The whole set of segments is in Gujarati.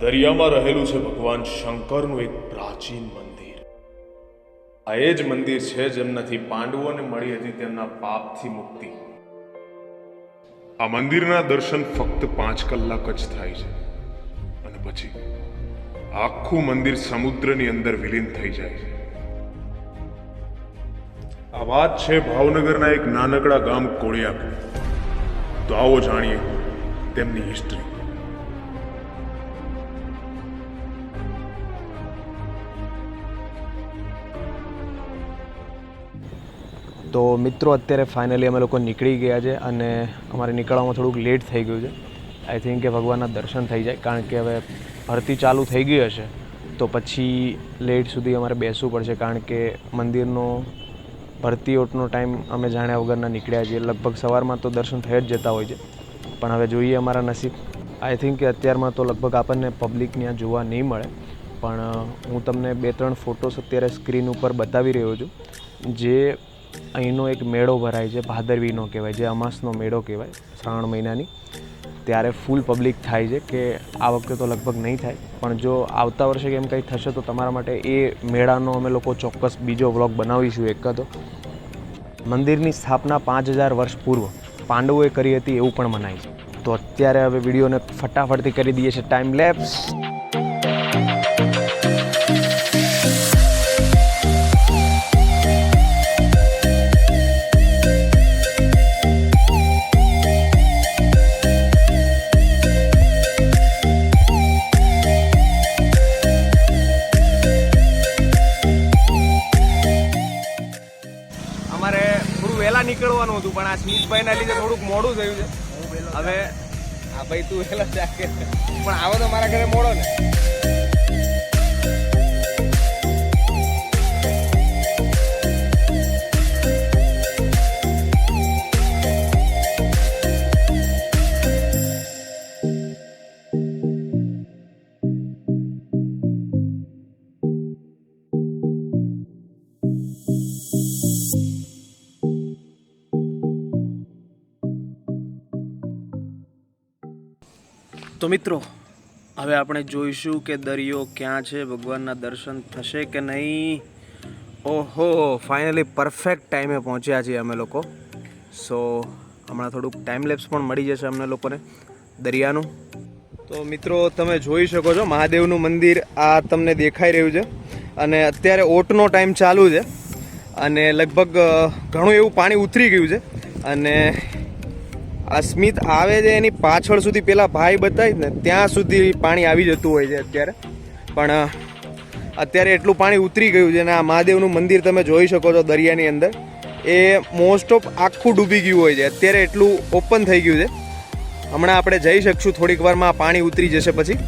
દરિયામાં રહેલું છે ભગવાન શંકરનું એક પ્રાચીન મંદિર. આ એ જ મંદિર છે જેમનાથી પાંડવોને મળી હતી તેમના પાપથી મુક્તિ. આ મંદિરના દર્શન ફક્ત 5 કલાક જ થાય છે અને પછી આખું મંદિર સમુદ્રની અંદર વિલીન થઈ જાય છે. આ વાત છે ભાવનગરના એક નાનકડા ગામ કોળિયાક. તો આવો જાણીએ તેમની હિસ્ટ્રી. તો મિત્રો અત્યારે ફાઇનલી અમે લોકો નીકળી ગયા છે અને અમારે નીકળવામાં થોડુંક લેટ થઈ ગયું છે. આઈ થિંક કે ભગવાનના દર્શન થઈ જાય, કારણ કે હવે ભરતી ચાલુ થઈ ગઈ હશે તો પછી લેટ સુધી અમારે બેસવું પડશે, કારણ કે મંદિરનો ભરતી ઓટનો ટાઈમ અમે જાણ્યા વગરના નીકળ્યા છીએ. લગભગ સવારમાં તો દર્શન થઈ જ જતા હોય છે, પણ હવે જોઈએ અમારા નસીબ. આઈ થિંક કે અત્યારમાં તો લગભગ આપણને પબ્લિક ત્યાં જોવા નહીં મળે, પણ હું તમને 2-3 ફોટોસ અત્યારે સ્ક્રીન ઉપર બતાવી રહ્યો છું. જે અહીંનો એક મેળો ભરાય છે, ભાદરવીનો કહેવાય, જે અમાસનો મેળો કહેવાય, શ્રાવણ મહિનાની. ત્યારે ફૂલ પબ્લિક થાય છે. કે આ વખતે તો લગભગ નહીં થાય, પણ જો આવતા વર્ષે કેમ કંઈ થશે તો તમારા માટે એ મેળાનો અમે લોકો ચોક્કસ બીજો વ્લોગ બનાવીશું એકાદો. મંદિરની સ્થાપના 5000 વર્ષ પૂર્વ પાંડવોએ કરી હતી એવું પણ મનાય છે. તો અત્યારે હવે વિડીયોને ફટાફટથી કરી દઈએ છીએ ટાઈમ લેપ્સ. નીકળવાનું હતું, પણ આ સ્મિતભાઈના લીધે થોડુંક મોડું થયું છે. હવે આ ભાઈ તું વહેલા જાગે, પણ આવો તો મારા ઘરે મોડો ને. તો મિત્રો, હવે આપણે જોઈશું કે દરિયો ક્યાં છે, ભગવાનના દર્શન થશે કે નહીં. ઓહો, ફાઇનલી પરફેક્ટ ટાઈમે પહોંચ્યા છીએ અમે લોકો. સો હમણાં થોડુંક ટાઈમ લેપ્સ પણ મળી જશે અમને લોકોને દરિયાનું. તો મિત્રો, તમે જોઈ શકો છો મહાદેવનું મંદિર આ તમને દેખાઈ રહ્યું છે, અને અત્યારે ઓટનો ટાઈમ ચાલુ છે અને લગભગ ઘણું એવું પાણી ઉતરી ગયું છે. અને આ સ્મિત આવે છે એની પાછળ સુધી પેલા ભાઈ બતાવી ને ત્યાં સુધી પાણી આવી જતું હોય છે અત્યારે. પણ અત્યારે એટલું પાણી ઉતરી ગયું છે, અને આ મહાદેવનું મંદિર તમે જોઈ શકો છો દરિયાની અંદર, એ મોસ્ટ ઓફ આખું ડૂબી ગયું હોય છે. અત્યારે એટલું ઓપન થઈ ગયું છે. હમણાં આપણે જઈ શકશું થોડીક વારમાં, પાણી ઉતરી જશે પછી.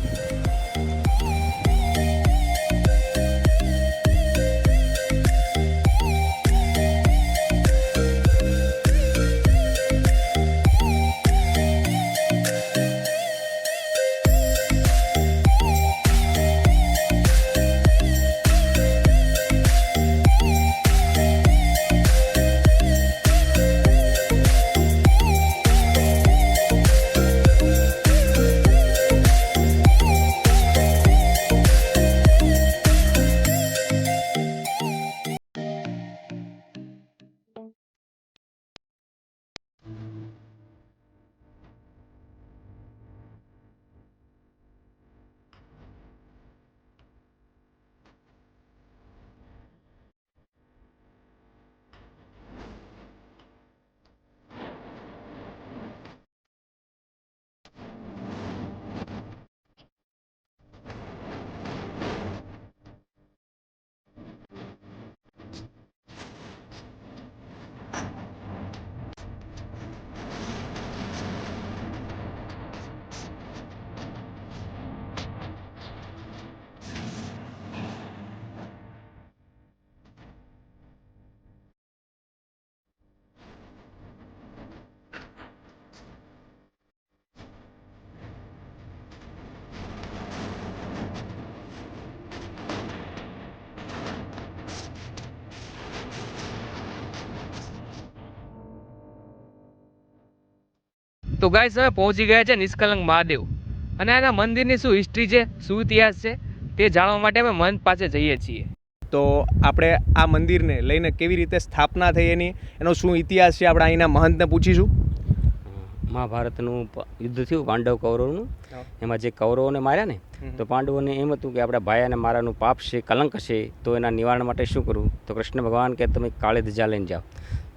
તો ગાઈસ હવે પહોંચી ગયા છે નિષ્કલંક મહાદેવ. અને આના મંદિરની શું હિસ્ટ્રી છે, શું ઇતિહાસ છે, તે જાણવા માટે અમે મહંત પાસે જઈએ છીએ. તો આપણે આ મંદિરને લઈને કેવી રીતે સ્થાપના થઈ એનો શું ઇતિહાસ છે આપણે અહીંના મહંતને પૂછીશું. મહાભારતનું યુદ્ધ થયું પાંડવ કૌરવનું. એમાં જે કૌરવોને માર્યા ને તો પાંડવોને એમ હતું કે આપણા ભાઈ અને મારાનું પાપ છે, કલંક છે, તો એના નિવારણ માટે શું કરવું? તો કૃષ્ણ ભગવાન કે તમે કાળી ધજા લઈને જાઓ,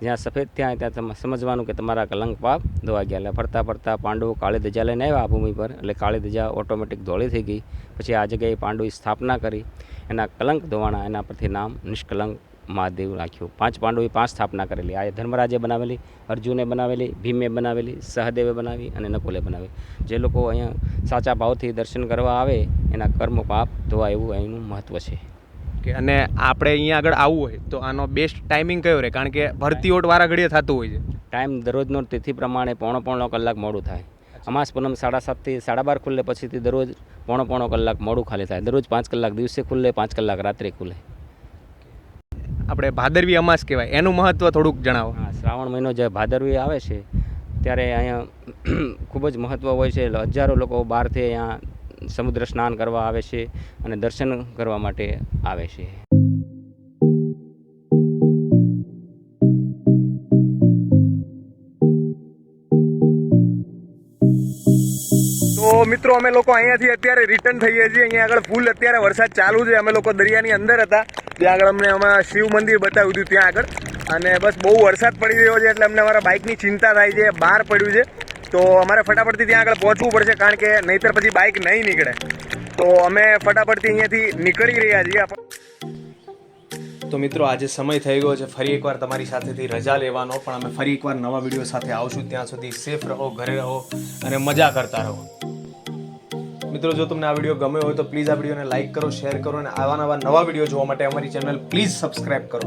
જ્યાં સફેદ ત્યાં તમે સમજવાનું કે તમારા કલંક પાપ ધોવા ગયા. એટલે ફરતા ફરતા પાંડવો કાળી ધજા લઈને આવ્યા આ ભૂમિ પર, એટલે કાળી ધજા ઓટોમેટિક ધોળી થઈ ગઈ. પછી આ જગ્યાએ પાંડવોએ સ્થાપના કરી, એના કલંક ધોવાણા, એના પરથી નામ નિષ્કલંક મહાદેવ રાખ્યું. 5 પાંડવોએ 5 સ્થાપના કરેલી. આ ધર્મરાજે બનાવેલી, અર્જુને બનાવેલી, ભીમે બનાવેલી, સહદેવે બનાવી અને નકુલે બનાવી. જે લોકો અહીંયા સાચા ભાવથી દર્શન કરવા આવે એના કર્મ પાપ ધોવા એવું એનું મહત્ત્વ છે. કે અને આપણે અહીંયા આગળ આવવું હોય તો આનો બેસ્ટ ટાઈમિંગ કયો રહે? કારણ કે ભરતી ઓટ વારા ઘડીએ થતું હોય છે. ટાઈમ દરરોજનો તિથિ પ્રમાણે પોણો કલાક મોડું થાય. અમાસ પૂનમ 7:30 થી 12:30 ખુલ્લે, પછીથી દરરોજ પોણો કલાક મોડું ખાલી થાય. દરરોજ 5 કલાક દિવસે ખુલ્લે, 5 કલાક રાત્રે ખુલ્લે. આપણે ભાદરવી અમાસ કહેવાય, એનું મહત્ત્વ થોડુંક જણાવો. હા, શ્રાવણ મહિનો જે ભાદરવી આવે છે ત્યારે અહીંયા ખૂબ જ મહત્ત્વ હોય છે. હજારો લોકો બહારથી અહીંયા સમુદ્ર સ્નાન કરવા આવે છે અને દર્શન કરવા માટે આવે છે. તો મિત્રો અમે લોકો અહીંયાથી અત્યારે રિટર્ન થઈએ છીએ. અહીંયા આગળ ફૂલ અત્યારે વરસાદ ચાલુ છે. અમે લોકો દરિયાની અંદર હતા, ત્યાં આગળ અમને અમારા શિવ મંદિર બતાવ્યું હતું ત્યાં આગળ, અને બસ બહુ વરસાદ પડી રહ્યો છે એટલે અમને અમારા બાઇકની ચિંતા થાય છે. બહાર પડ્યું છે તો અમારે ફટાફટથી ત્યાં આગળ પહોંચવું પડશે, કારણ કે નહીંતર પછી બાઇક નહીં નીકળે. તો અમે ફટાફટથી અહીંયાથી નીકળી રહ્યા છીએ. તો મિત્રો આજે સમય થઈ ગયો છે ફરી એકવાર તમારી સાથેથી રજા લેવાનો, પણ અમે ફરી એકવાર નવા વિડીયો સાથે આવશું. ત્યાં સુધી સેફ રહો, ઘરે રહો અને મજા કરતા રહો. મિત્રો જો તમને આ વિડીયો ગમ્યો હોય તો પ્લીઝ આ વિડીયોને લાઇક કરો, શેર કરો અને આવા નવા વિડીયો જોવા માટે અમારી ચેનલ પ્લીઝ સબસ્ક્રાઇબ કરો.